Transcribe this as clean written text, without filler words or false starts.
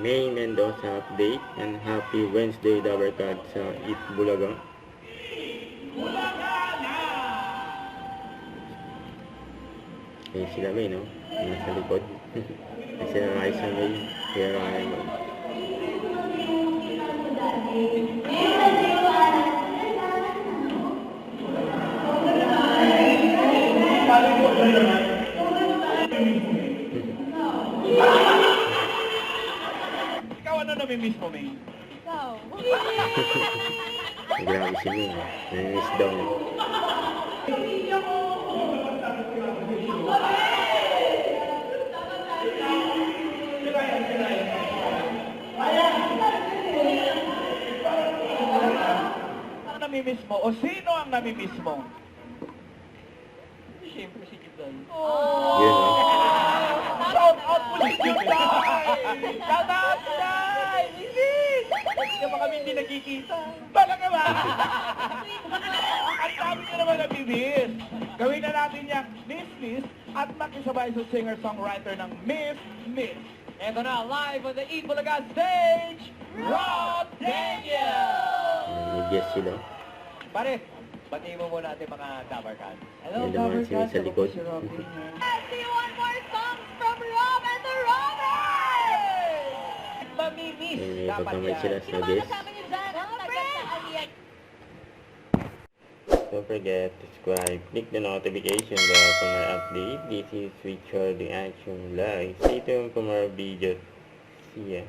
May Mendoza update and happy Wednesday Dabarkad sa Eat Bulaga. Eh sila May, no? Nasa likod. Kasi nakakay sa May. Kaya kaya mo. Ikaw ano namimiss mo, May? Ikaw. Grabe si May. Namiss daw niya. Ano namimiss mo? O sino ang namimiss mo? Siyempre si Juday. Yun, no? Shout out po si Juday! Shout out, Juday! Isis! Kasi naman kami hindi nagkikita. Bala ka ba? Ang dami nyo naman nabibis. Gawin na natin yung Miss at makisabay sa singer-songwriter ng Miss. Eto na, live on the Eat Bulaga stage, Rob Daniel! Yes sila. Pare, batiin mo muna natin mga Dabarkad. Hello, Yan naman si May sa likod. Let's see one more songs from Rob and the Robbers! Mamimiss, May dapat pagkamay yan. sila Sino sa mga guest. kasama niyo dyan? Ang tagat na aliyan. Don't forget to subscribe, click the notification bell for more update. This is Richard the Action Live. Stay tuned for more videos. See ya.